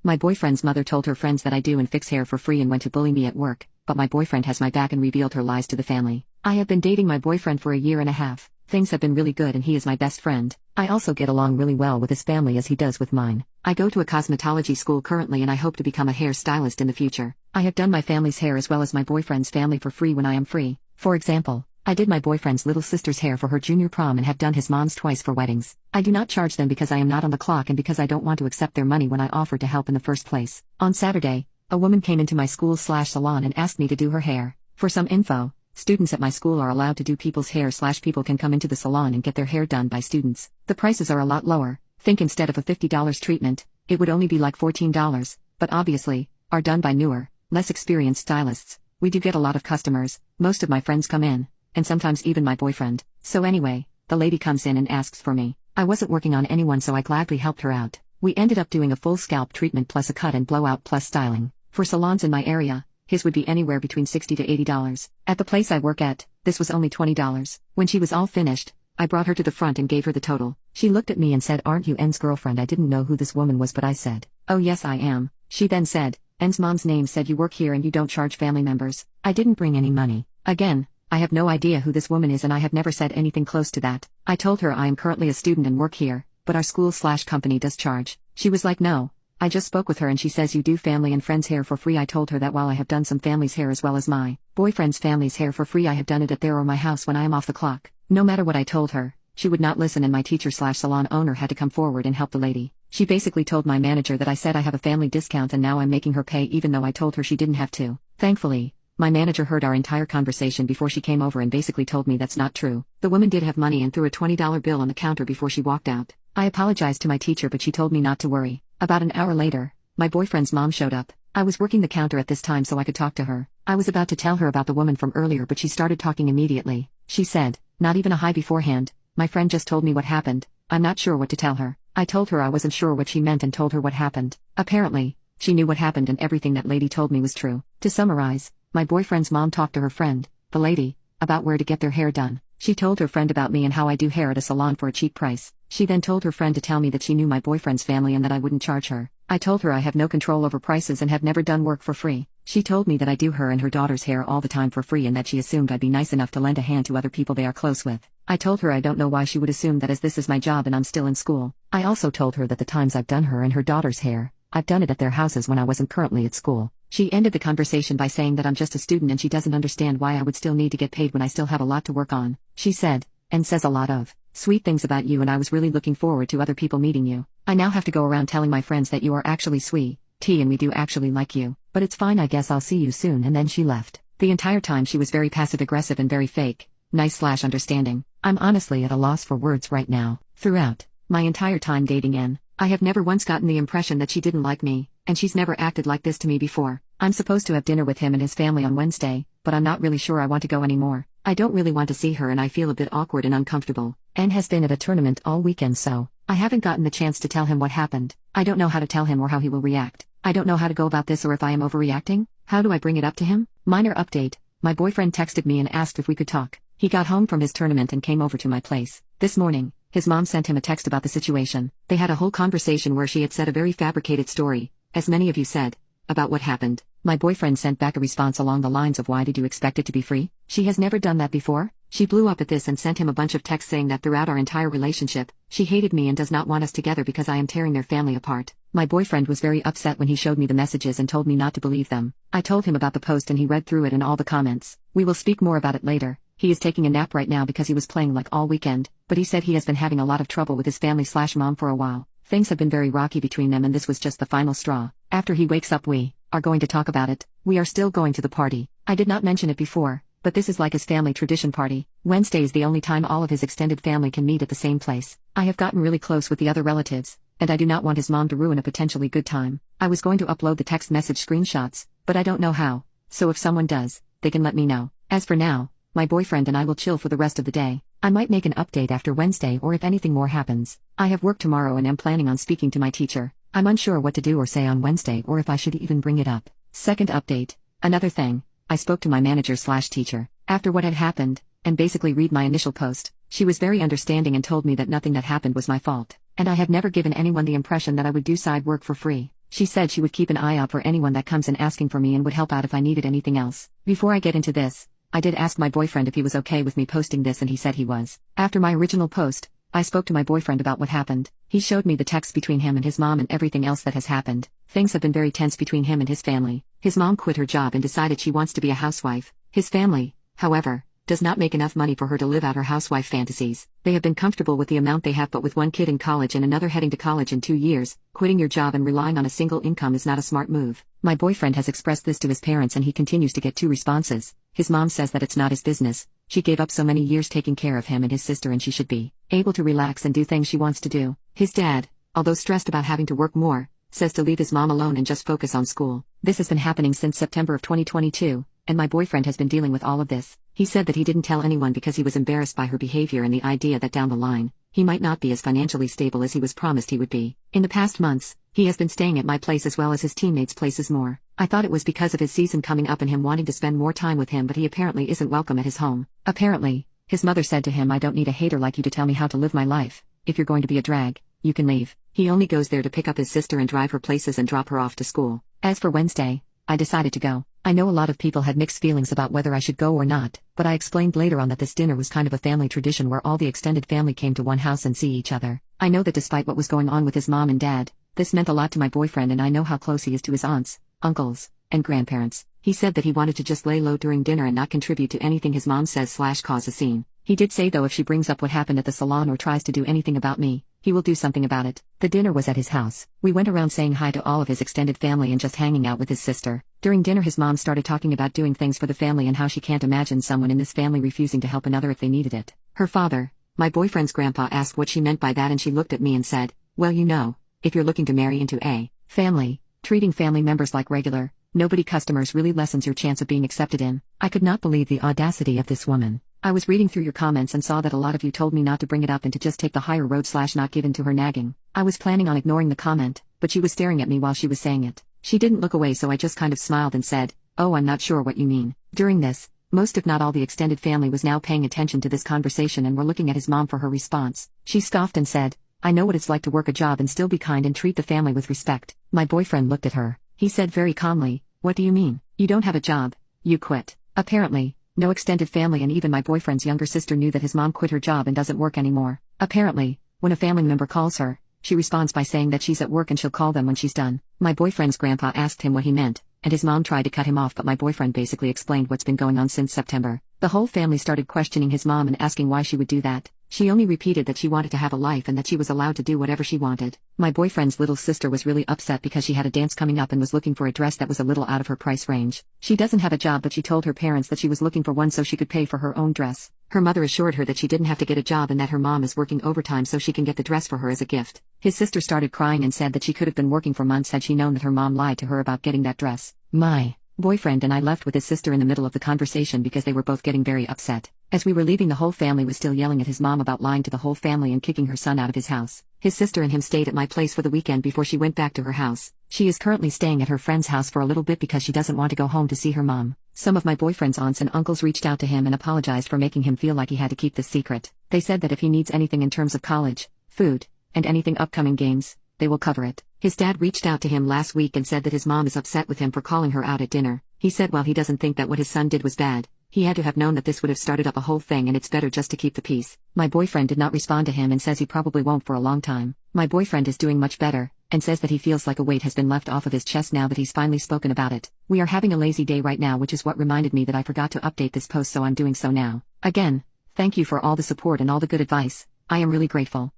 My boyfriend's mother told her friends that I do and fix hair for free and went to bully me at work, but my boyfriend has my back and revealed her lies to the family. I have been dating my boyfriend for a year and a half. Things have been really good and he is my best friend. I also get along really well with his family as he does with mine. I go to a cosmetology school currently and I hope to become a hair stylist in the future. I have done my family's hair as well as my boyfriend's family for free when I am free. For example, I did my boyfriend's little sister's hair for her junior prom and have done his mom's twice for weddings. I do not charge them because I am not on the clock and because I don't want to accept their money when I offered to help in the first place. On Saturday, a woman came into my school/salon and asked me to do her hair. For some info, students at my school are allowed to do people's hair/people can come into the salon and get their hair done by students. The prices are a lot lower. Think instead of a $50 treatment, it would only be like $14, but obviously, are done by newer, less experienced stylists. We do get a lot of customers, most of my friends come in, and sometimes even my boyfriend. So anyway, the lady comes in and asks for me. I wasn't working on anyone so I gladly helped her out. We ended up doing a full scalp treatment plus a cut and blowout plus styling. For salons in my area, his would be anywhere between $60 to $80. At the place I work at, this was only $20. When she was all finished, I brought her to the front and gave her the total. She looked at me and said, "Aren't you N's girlfriend?" I didn't know who this woman was but I said, "Oh yes I am." She then said, "N's mom's name said you work here and you don't charge family members." I didn't bring any money. Again, I have no idea who this woman is and I have never said anything close to that. I told her I am currently a student and work here, but our school/company does charge. She was like, "No." I just spoke with her and she says you do family and friends hair for free. I told her that while I have done some family's hair as well as my boyfriend's family's hair for free, I have done it at their or my house when I am off the clock. No matter what I told her, she would not listen and my teacher/salon owner had to come forward and help the lady. She basically told my manager that I said I have a family discount and now I'm making her pay even though I told her she didn't have to. Thankfully, my manager heard our entire conversation before she came over and basically told me that's not true. The woman did have money and threw a $20 bill on the counter before she walked out. I apologized to my teacher but she told me not to worry. About an hour later, my boyfriend's mom showed up. I was working the counter at this time so I could talk to her. I was about to tell her about the woman from earlier but she started talking immediately. She said, "Not even a hi beforehand. My friend just told me what happened. I'm not sure what to tell her." I told her I wasn't sure what she meant and told her what happened. Apparently, she knew what happened and everything that lady told me was true. To summarize, my boyfriend's mom talked to her friend, the lady, about where to get their hair done. She told her friend about me and how I do hair at a salon for a cheap price. She then told her friend to tell me that she knew my boyfriend's family and that I wouldn't charge her. I told her I have no control over prices and have never done work for free. She told me that I do her and her daughter's hair all the time for free and that she assumed I'd be nice enough to lend a hand to other people they are close with. I told her I don't know why she would assume that as this is my job and I'm still in school. I also told her that the times I've done her and her daughter's hair, I've done it at their houses when I wasn't currently at school. She ended the conversation by saying that I'm just a student and she doesn't understand why I would still need to get paid when I still have a lot to work on. She said, and says a lot of sweet things about you and I was really looking forward to other people meeting you. I now have to go around telling my friends that you are actually sweet, and we do actually like you, but it's fine, I guess I'll see you soon. And then she left. The entire time she was very passive aggressive and very fake, nice/understanding. I'm honestly at a loss for words right now. Throughout my entire time dating N, I have never once gotten the impression that she didn't like me, and she's never acted like this to me before. I'm supposed to have dinner with him and his family on Wednesday, but I'm not really sure I want to go anymore. I don't really want to see her and I feel a bit awkward and uncomfortable. N has been at a tournament all weekend so I haven't gotten the chance to tell him what happened. I don't know how to tell him or how he will react. I don't know how to go about this or if I am overreacting. How do I bring it up to him? Minor update, my boyfriend texted me and asked if we could talk. He got home from his tournament and came over to my place. This morning, his mom sent him a text about the situation. They had a whole conversation where she had said a very fabricated story, as many of you said, about what happened. My boyfriend sent back a response along the lines of, "Why did you expect it to be free? She has never done that before." She blew up at this and sent him a bunch of texts saying that throughout our entire relationship, she hated me and does not want us together because I am tearing their family apart. My boyfriend was very upset when he showed me the messages and told me not to believe them. I told him about the post and he read through it and all the comments. We will speak more about it later. He is taking a nap right now because he was playing like all weekend, but he said he has been having a lot of trouble with his family/mom for a while. Things have been very rocky between them and this was just the final straw. After he wakes up we are going to talk about it. We are still going to the party. I did not mention it before, but this is like his family tradition party. Wednesday is the only time all of his extended family can meet at the same place. I have gotten really close with the other relatives, and I do not want his mom to ruin a potentially good time. I was going to upload the text message screenshots, but I don't know how, so if someone does, they can let me know. As for now, my boyfriend and I will chill for the rest of the day. I might make an update after Wednesday or if anything more happens. I have work tomorrow and am planning on speaking to my teacher. I'm unsure what to do or say on Wednesday or if I should even bring it up. Second update. Another thing, I spoke to my manager/teacher after what had happened, and basically read my initial post. She was very understanding and told me that nothing that happened was my fault, and I have never given anyone the impression that I would do side work for free. She said she would keep an eye out for anyone that comes in asking for me and would help out if I needed anything else. Before I get into this, I did ask my boyfriend if he was okay with me posting this and he said he was. After my original post, I spoke to my boyfriend about what happened. He showed me the text between him and his mom and everything else that has happened. Things have been very tense between him and his family. His mom quit her job and decided she wants to be a housewife. His family, however, does not make enough money for her to live out her housewife fantasies. They have been comfortable with the amount they have, but with one kid in college and another heading to college in 2 years, quitting your job and relying on a single income is not a smart move. My boyfriend has expressed this to his parents and he continues to get 2 responses. His mom says that it's not his business. She gave up so many years taking care of him and his sister and she should be able to relax and do things she wants to do. His dad, although stressed about having to work more, says to leave his mom alone and just focus on school. This has been happening since September of 2022, and my boyfriend has been dealing with all of this. He said that he didn't tell anyone because he was embarrassed by her behavior and the idea that down the line, he might not be as financially stable as he was promised he would be. In the past months, he has been staying at my place as well as his teammates' places more. I thought it was because of his season coming up and him wanting to spend more time with him, but he apparently isn't welcome at his home. Apparently, his mother said to him, "I don't need a hater like you to tell me how to live my life. If you're going to be a drag, you can leave." He only goes there to pick up his sister and drive her places and drop her off to school. As for Wednesday, I decided to go. I know a lot of people had mixed feelings about whether I should go or not, but I explained later on that this dinner was kind of a family tradition where all the extended family came to one house and see each other. I know that despite what was going on with his mom and dad, this meant a lot to my boyfriend and I know how close he is to his aunts, uncles, and grandparents. He said that he wanted to just lay low during dinner and not contribute to anything his mom says/cause a scene. He did say though if she brings up what happened at the salon or tries to do anything about me, he will do something about it. The dinner was at his house. We went around saying hi to all of his extended family and just hanging out with his sister. During dinner his mom started talking about doing things for the family and how she can't imagine someone in this family refusing to help another if they needed it. Her father, my boyfriend's grandpa, asked what she meant by that and she looked at me and said, "Well, you know, if you're looking to marry into a family, treating family members like regular, nobody customers really lessens your chance of being accepted in." I could not believe the audacity of this woman. I was reading through your comments and saw that a lot of you told me not to bring it up and to just take the higher road/not give in to her nagging. I was planning on ignoring the comment, but she was staring at me while she was saying it. She didn't look away, so I just kind of smiled and said, "Oh, I'm not sure what you mean." During this, most if not all the extended family was now paying attention to this conversation and were looking at his mom for her response. She scoffed and said, "I know what it's like to work a job and still be kind and treat the family with respect." My boyfriend looked at her. He said very calmly, "What do you mean? You don't have a job. You quit." Apparently, no extended family and even my boyfriend's younger sister knew that his mom quit her job and doesn't work anymore. Apparently, when a family member calls her, she responds by saying that she's at work and she'll call them when she's done. My boyfriend's grandpa asked him what he meant, and his mom tried to cut him off, but my boyfriend basically explained what's been going on since September. The whole family started questioning his mom and asking why she would do that. She only repeated that she wanted to have a life and that she was allowed to do whatever she wanted. My boyfriend's little sister was really upset because she had a dance coming up and was looking for a dress that was a little out of her price range. She doesn't have a job, but she told her parents that she was looking for one so she could pay for her own dress. Her mother assured her that she didn't have to get a job and that her mom is working overtime so she can get the dress for her as a gift. His sister started crying and said that she could have been working for months had she known that her mom lied to her about getting that dress. My boyfriend and I left with his sister in the middle of the conversation because they were both getting very upset. As we were leaving, the whole family was still yelling at his mom about lying to the whole family and kicking her son out of his house. His sister and him stayed at my place for the weekend before she went back to her house. She is currently staying at her friend's house for a little bit because she doesn't want to go home to see her mom. Some of my boyfriend's aunts and uncles reached out to him and apologized for making him feel like he had to keep this secret. They said that if he needs anything in terms of college, food, and anything upcoming games, they will cover it. His dad reached out to him last week and said that his mom is upset with him for calling her out at dinner. He said while he doesn't think that what his son did was bad, he had to have known that this would have started up a whole thing and it's better just to keep the peace. My boyfriend did not respond to him and says he probably won't for a long time. My boyfriend is doing much better, and says that he feels like a weight has been left off of his chest now that he's finally spoken about it. We are having a lazy day right now, which is what reminded me that I forgot to update this post, so I'm doing so now. Again, thank you for all the support and all the good advice. I am really grateful.